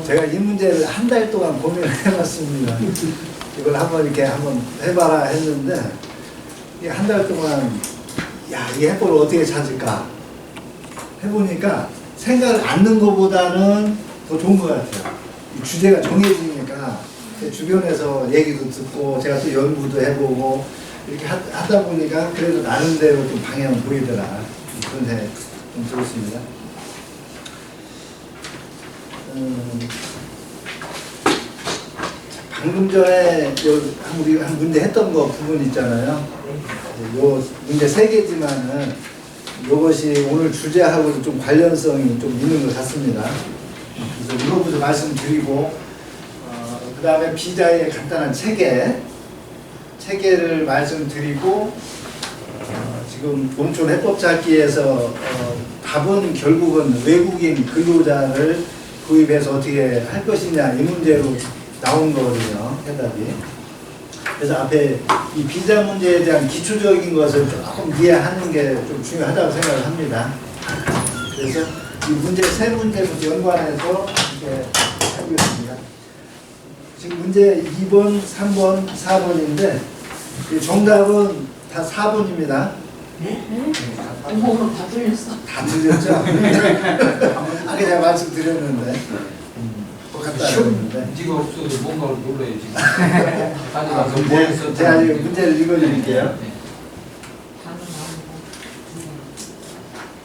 제가 이 문제를 한 달 동안 고민을 해봤습니다. 이걸 한번 이렇게 한번 해봐라 했는데, 이게 한 달 동안, 야, 이 해법을 어떻게 찾을까? 해보니까 생각을 않는 것보다는 더 좋은 것 같아요. 이 주제가 정해지니까 주변에서 얘기도 듣고 제가 또 연구도 해보고 이렇게 하다 보니까 그래도 나름대로 좀 방향을 보이더라. 그런 생각이 좀 들었습니다. 방금 전에 우리 한 문제 했던 거 부분 있잖아요. 요 문제 3개지만은 이것이 오늘 주제하고 좀 관련성이 좀 있는 것 같습니다. 그래서 이거부터 말씀드리고, 그 다음에 비자의 간단한 체계를 말씀드리고, 지금 농촌 해법 찾기에서 답은 결국은 외국인 근로자를 구입해서 어떻게 할 것이냐 이 문제로 나온 거거든요, 해답이. 그래서 앞에 이 비자 문제에 대한 기초적인 것을 조금 이해하는 게 좀 중요하다고 생각을 합니다. 그래서 이 문제 3문제부터 연관해서 이렇게 해보겠습니다. 지금 문제 2번, 3번, 4번인데 정답은 다 4번입니다. 네? 어머, 다 틀렸어. 다 틀렸죠? 아까 제가 말씀드렸는데 똑같다 그랬는데 문제가 없어도 뭔가를 몰라야지. 가져가서 제가 지금 문제를 읽어드릴게요.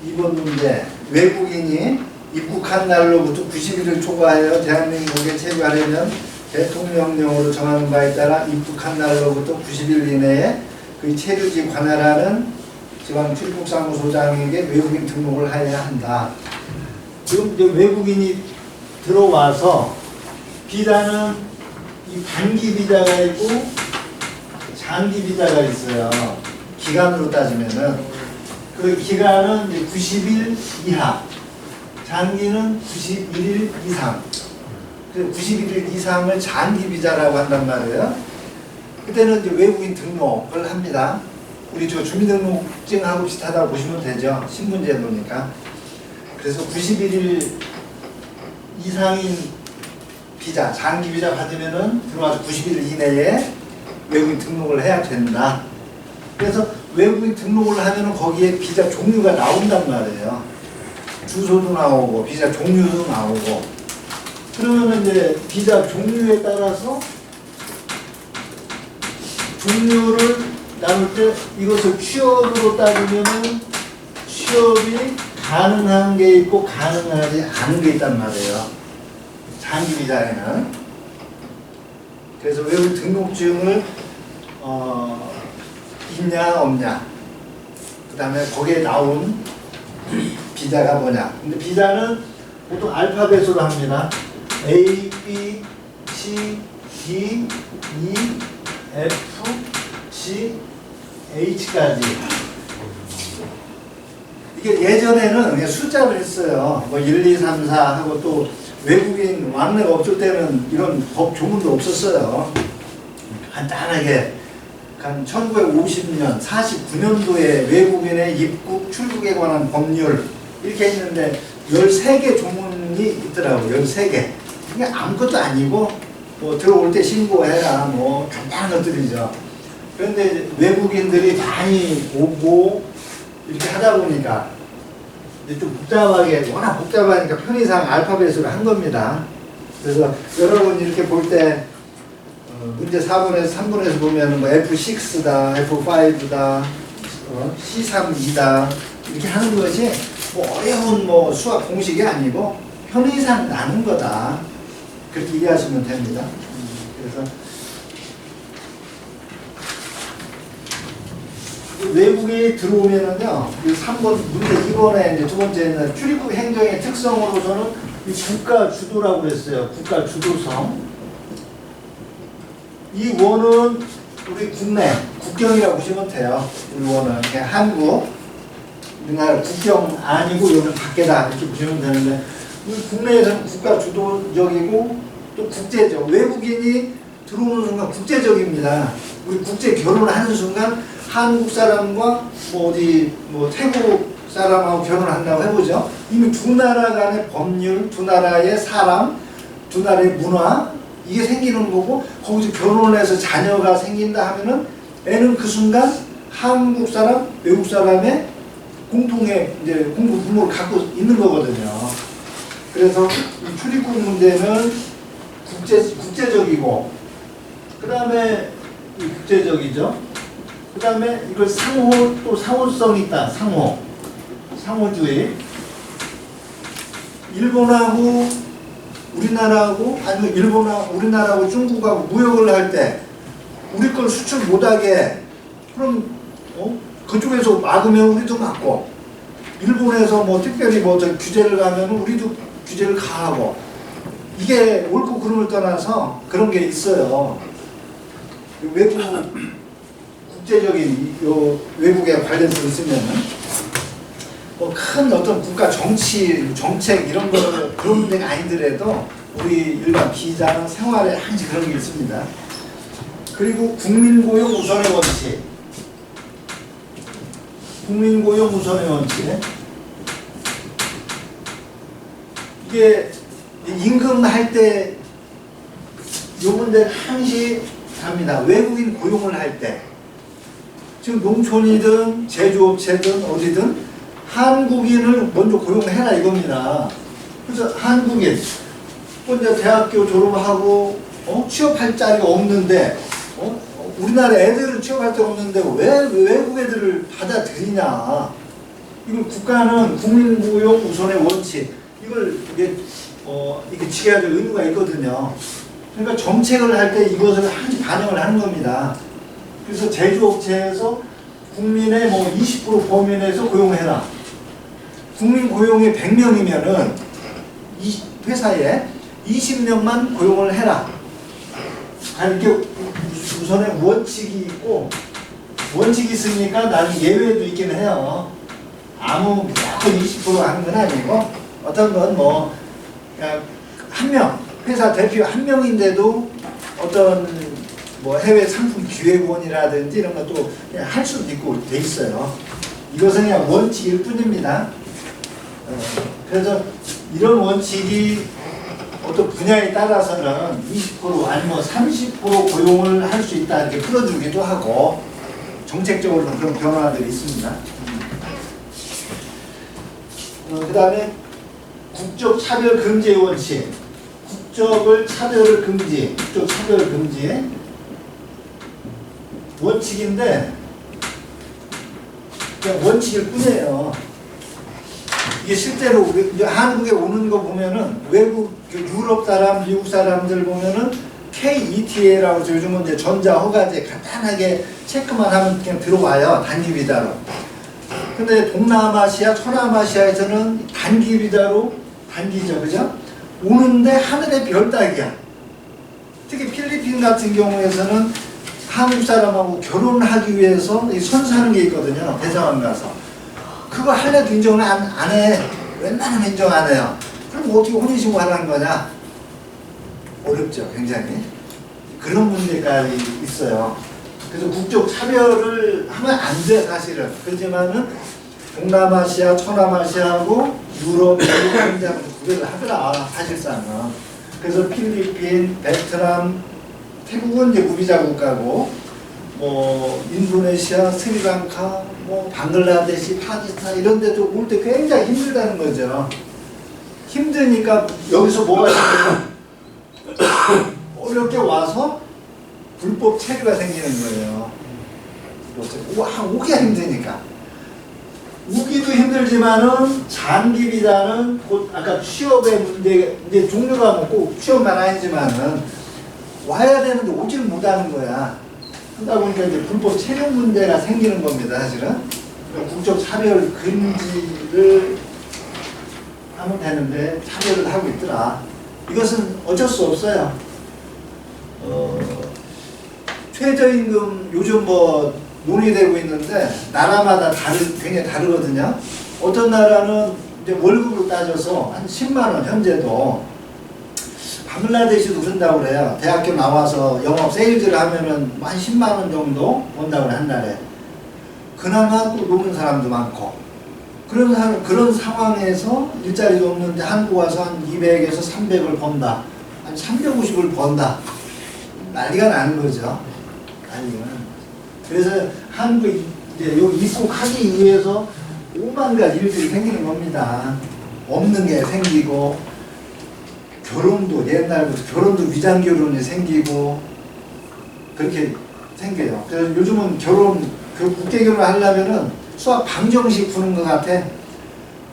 2번 문제. 외국인이 입국한 날로부터 90일을 초과하여 대한민국에 체류하려면 대통령령으로 정하는 바에 따라 입국한 날로부터 90일 이내에 그 체류지 관할하는 지방 출국사무소장에게 외국인 등록을 해야 한다. 지금 이제 외국인이 들어와서 비자는 이 단기 비자가 있고 장기 비자가 있어요. 기간으로 따지면은 그 기간은 이제 90일 이하, 장기는 91일 이상. 91일 이상을 장기 비자라고 한단 말이에요. 그때는 이제 외국인 등록을 합니다. 우리 저 주민등록증하고 비슷하다고 보시면 되죠. 신분제도니까. 그래서 91일 이상인 비자, 장기 비자 받으면은 들어와서 90일 이내에 외국인 등록을 해야 된다. 그래서 외국인 등록을 하면은 거기에 비자 종류가 나온단 말이에요. 주소도 나오고 비자 종류도 나오고. 그러면 이제 비자 종류에 따라서 종류를 나눌 때 이것을 취업으로 따지면은 취업이 가능한 게 있고 가능하지 않은 게 있단 말이에요. 장기 비자에는. 그래서 외국 등록증을 있냐 없냐, 그 다음에 거기에 나온 비자가 뭐냐. 근데 비자는 보통 알파벳으로 합니다. A, B, C, D, E, F, G, H까지. 이게 예전에는 그냥 숫자를 했어요. 뭐 1, 2, 3, 4 하고 또 외국인 왕래가 없을 때는 이런 법 조문도 없었어요. 간단하게 한 1950년, 49년도에 외국인의 입국, 출국에 관한 법률 이렇게 했는데 13개 조문이 있더라고요. 13개. 이게 아무것도 아니고 뭐 들어올 때 신고해라 뭐 간단한 것들이죠. 그런데 이제 외국인들이 많이 오고 이렇게 하다 보니까 이제 좀 복잡하게, 워낙 복잡하니까 편의상 알파벳으로 한 겁니다. 그래서 여러분 이렇게 볼 때 문제 4번에서 3번에서 보면 뭐 F6다, F5다, C3이다 이렇게 하는 것이 뭐 어려운 뭐 수학 공식이 아니고 편의상 나는 거다. 그렇게 이해하시면 됩니다. 그래서 외국이 들어오면은요, 이 3번 문제 2번에 이제 두 번째는 출입국 행정의 특성으로서는 이 국가 주도라고 그랬어요. 국가 주도성. 이 원은 우리 국내, 국경이라고 보시면 돼요. 우리 원은 그냥 한국, 우리나라 국경 아니고 여기는 밖에다 이렇게 보시면 되는데, 우리 국내에서는 국가 주도적이고 또 국제적. 외국인이 들어오는 순간 국제적입니다. 우리 국제 결혼을 하는 순간 한국 사람과 뭐 어디 뭐 태국 사람하고 결혼한다고 해보죠. 이미 두 나라 간의 법률, 두 나라의 사람, 두 나라의 문화 이게 생기는 거고 거기서 결혼해서 자녀가 생긴다 하면은 애는 그 순간 한국 사람, 외국 사람의 공통의 이제 공부 부모를 갖고 있는 거거든요. 그래서 이 출입국 문제는 국제적이고 그 다음에 국제적이죠. 그 다음에 이걸 또 상호성이 있다. 상호주의. 일본하고 우리나라하고 아니면 일본하고 우리나라하고 중국하고 무역을 할 때 우리 걸 수출 못하게 그럼 그쪽에서 막으면 우리도 막고 일본에서 뭐 특별히 뭐 저 규제를 가면 우리도 규제를 가하고 이게 옳고 그름을 떠나서 그런 게 있어요. 외국 국제적인 요 외국에 관련해서 있으면은 뭐 큰 어떤 국가 정책 이런 거 그런 문제가 아니더라도 우리 일반 비자나 생활에 항상 그런 게 있습니다. 그리고 국민고용 우선의 원칙. 국민고용 우선의 원칙. 이게 임금할 때 요 문제는 항시 합니다. 외국인 고용을 할 때 지금 농촌이든 제조업체든 어디든 한국인을 먼저 고용해라 이겁니다. 그래서 한국인 먼저 대학교 졸업하고 취업할 자리가 없는데 우리나라 애들은 취업할 데가 없는데 왜 외국 애들을 받아들이냐. 이걸 국가는 국민고용 우선의 원칙 이걸 이게 지켜야 될 의무가 있거든요. 그러니까 정책을 할 때 이것을 항상 반영을 하는 겁니다. 그래서 제조업체에서 국민의 뭐 20% 범위 내에서 고용해라. 국민 고용이 100명이면은 이 회사에 20명만 고용을 해라. 이렇게 우선의 원칙이 있고 원칙이 있으니까 나는 예외도 있긴 해요. 아무 무조건 20% 하는 건 아니고 어떤 건 뭐 한 명 회사 대표 한 명인데도 어떤 뭐 해외 상품 기획원이라든지 이런 것도 할 수도 있고 돼 있어요. 이것은 그냥 원칙일 뿐입니다. 그래서 이런 원칙이 어떤 분야에 따라서는 20% 아니면 30% 고용을 할 수 있다 이렇게 풀어주기도 하고 정책적으로는 그런 변화들이 있습니다. 그 다음에 국적 차별 금지의 원칙. 국적 차별 금지 원칙인데 그냥 원칙일 뿐이에요. 이게 실제로 한국에 오는 거 보면은 외국 유럽 사람, 미국 사람들 보면은 KETA라고 요즘은 이제 전자 허가제 간단하게 체크만 하면 그냥 들어와요. 단기 비자로. 근데 동남아시아, 서남아시아에서는 단기 비자로 단기죠, 그죠? 오는데 하늘의 별 따기야. 특히 필리핀 같은 경우에서는 한국 사람하고 결혼하기 위해서 선사하는 게 있거든요. 대사관 가서. 그거 할래도 인정을 안 해. 웬만하면 인정 안 해요. 그럼 어떻게 혼인신고 하라는 거냐? 어렵죠, 굉장히. 그런 문제가 있어요. 그래서 국적 차별을 하면 안 돼, 사실은. 그렇지만은 동남아시아, 서남아시아하고 유럽, 미국, 구별을 하더라, 사실상은. 그래서 필리핀, 베트남, 태국은 이제 무비자 국가고, 뭐 인도네시아, 스리랑카, 뭐 방글라데시, 파키스탄 이런 데도 올 때 굉장히 힘들다는 거죠. 힘드니까 여기서 뭐가 생겨요? 어렵게 와서 불법 체류가 생기는 거예요. 오기가 힘드니까. 오기도 힘들지만은 장기 비자는 곧 아까 취업의 문제 이제 종류가 뭐 꼭 취업만 아니지만은 와야 되는데 오지를 못하는 거야. 그러다 보니까 이제 불법 체류 문제가 생기는 겁니다, 사실은. 국적 차별 금지를 하면 되는데 차별을 하고 있더라. 이것은 어쩔 수 없어요. 최저임금 요즘 뭐 논의되고 있는데 나라마다 굉장히 다르거든요. 어떤 나라는 이제 월급으로 따져서 한 10만 원 현재도 방글라데시도 그런다고 그래요. 대학교 나와서 영업 세일즈를 하면은 한 10만 원 정도 번다고 그래, 한 달에. 그나마 또 노는 사람도 많고. 그런 상황에서 일자리도 없는데 한국 와서 한 200에서 300을 번다. 한 한 350을 번다. 난리가 나는 거죠. 난리가 나는 거죠. 그래서 한국 이제 요 입국하기 위해서 오만 가지 일들이 생기는 겁니다. 없는 게 생기고 결혼도 옛날부터 결혼도 위장 결혼이 생기고 그렇게 생겨요. 그래서 요즘은 국제 결혼 하려면은 수학 방정식 푸는 것 같아.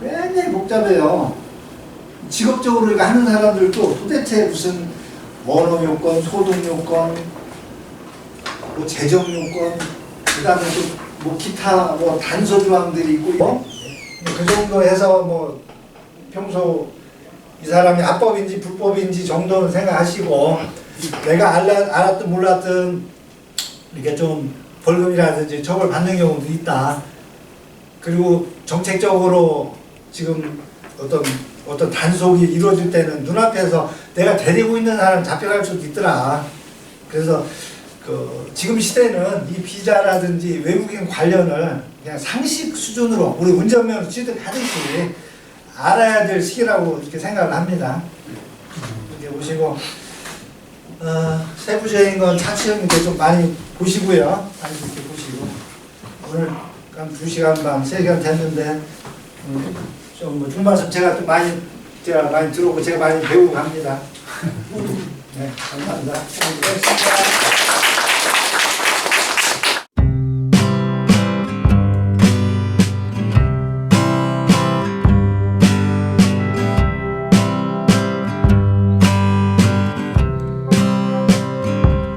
굉장히 복잡해요. 직업적으로 이거 하는 사람들도 도대체 무슨 언어 요건, 소득 요건, 뭐 재정 요건, 그다음에 또 뭐 기타 뭐 단서 조항들이 있고 그 정도 해서 뭐 평소 이 사람이 합법인지 불법인지 정도는 생각하시고 내가 알았든 몰랐든 이렇게 좀 벌금이라든지 처벌 받는 경우도 있다. 그리고 정책적으로 지금 어떤 단속이 이루어질 때는 눈앞에서 내가 데리고 있는 사람 잡혀갈 수도 있더라. 그래서 지금 시대는 이 비자라든지 외국인 관련을 그냥 상식 수준으로 우리 운전면허 취득하듯이 알아야 될 시기라고 이렇게 생각을 합니다. 이렇게 보시고 세부적인 건 차치형님께 좀 많이 보시고요. 많이 이렇게 보시고 오늘 한 2시간 반, 3시간 됐는데 좀 뭐 중반선 제가 많이 들어오고 제가 많이 배우고 갑니다. 네, 감사합니다. 고맙습니다.